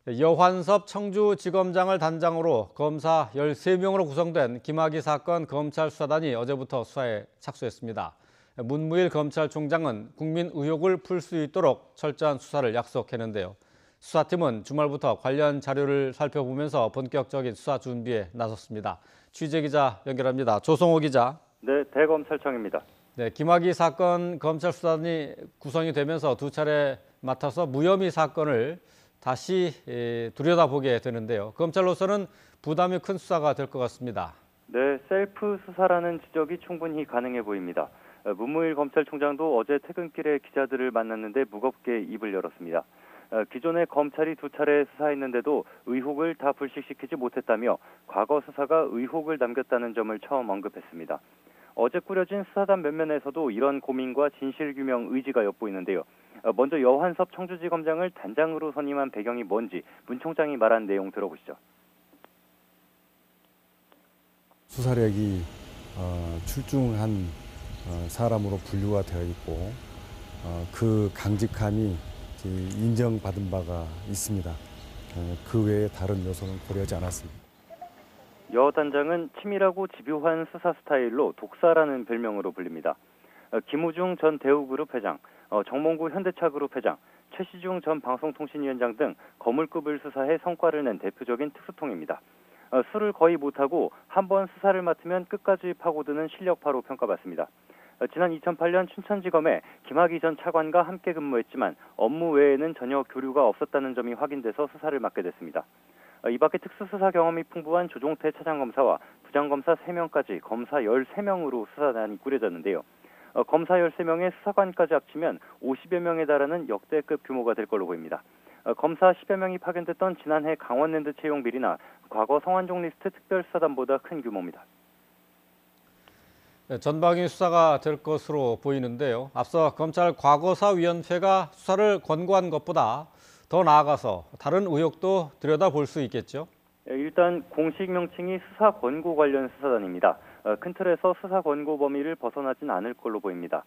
여환섭 청주지검장을 단장으로 검사 13명으로 구성된 김학의 사건 검찰 수사단이 어제부터 수사에 착수했습니다. 문무일 검찰총장은 국민 의혹을 풀 수 있도록 철저한 수사를 약속했는데요. 수사팀은 주말부터 관련 자료를 살펴보면서 본격적인 수사 준비에 나섰습니다. 취재기자 연결합니다. 조성호 기자. 네, 대검찰청입니다. 네, 김학의 사건 검찰 수사단이 구성이 되면서 두 차례 맡아서 무혐의 사건을 다시 들여다보게 되는데요. 검찰로서는 부담이 큰 수사가 될 것 같습니다. 네, 셀프 수사라는 지적이 충분히 가능해 보입니다. 문무일 검찰총장도 어제 퇴근길에 기자들을 만났는데 무겁게 입을 열었습니다. 기존에 검찰이 두 차례 수사했는데도 의혹을 다 불식시키지 못했다며 과거 수사가 의혹을 남겼다는 점을 처음 언급했습니다. 어제 꾸려진 수사단 면면에서도 이런 고민과 진실규명 의지가 엿보이는데요. 먼저 여환섭 청주지검장을 단장으로 선임한 배경이 뭔지 문 총장이 말한 내용 들어보시죠. 수사력이 출중한 사람으로 분류가 되어 있고 그 강직함이 인정받은 바가 있습니다. 그 외에 다른 요소는 고려하지 않았습니다. 여 단장은 치밀하고 집요한 수사 스타일로 독사라는 별명으로 불립니다. 김우중 전 대우그룹 회장, 정몽구 현대차그룹 회장, 최시중 전 방송통신위원장 등 거물급을 수사해 성과를 낸 대표적인 특수통입니다. 술을 거의 못하고 한 번 수사를 맡으면 끝까지 파고드는 실력파로 평가받습니다. 지난 2008년 춘천지검에 김학의 전 차관과 함께 근무했지만 업무 외에는 전혀 교류가 없었다는 점이 확인돼서 수사를 맡게 됐습니다. 이 밖에 특수수사 경험이 풍부한 조종태 차장검사와 부장검사 3명까지 검사 13명으로 수사단이 꾸려졌는데요. 검사 13명의 수사관까지 합치면 50여 명에 달하는 역대급 규모가 될 걸로 보입니다. 검사 10여 명이 파견됐던 지난해 강원랜드 채용 비리나 과거 성완종 리스트 특별수사단보다 큰 규모입니다. 네, 전방위 수사가 될 것으로 보이는데요. 앞서 검찰 과거사위원회가 수사를 권고한 것보다 더 나아가서 다른 의혹도 들여다볼 수 있겠죠? 일단 공식 명칭이 수사 권고 관련 수사단입니다. 큰 틀에서 수사 권고 범위를 벗어나진 않을 걸로 보입니다.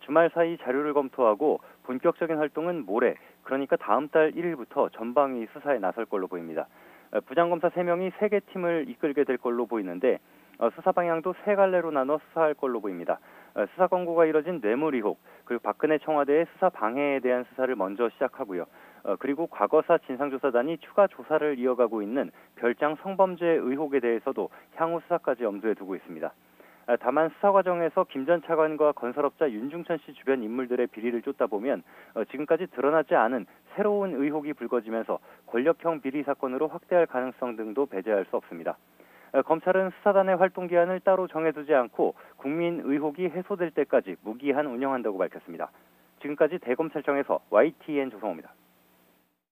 주말 사이 자료를 검토하고 본격적인 활동은 모레, 그러니까 다음 달 1일부터 전방위 수사에 나설 걸로 보입니다. 부장검사 3명이 3개 팀을 이끌게 될 걸로 보이는데 수사 방향도 3갈래로 나눠 수사할 걸로 보입니다. 수사 권고가 이뤄진 뇌물 의혹, 그리고 박근혜 청와대의 수사 방해에 대한 수사를 먼저 시작하고요. 그리고 과거사 진상조사단이 추가 조사를 이어가고 있는 별장 성범죄 의혹에 대해서도 향후 수사까지 염두에 두고 있습니다. 다만 수사 과정에서 김 전 차관과 건설업자 윤중천 씨 주변 인물들의 비리를 쫓다 보면 지금까지 드러나지 않은 새로운 의혹이 불거지면서 권력형 비리 사건으로 확대할 가능성 등도 배제할 수 없습니다. 검찰은 수사단의 활동 기한을 따로 정해두지 않고 국민 의혹이 해소될 때까지 무기한 운영한다고 밝혔습니다. 지금까지 대검찰청에서 YTN 조성호입니다.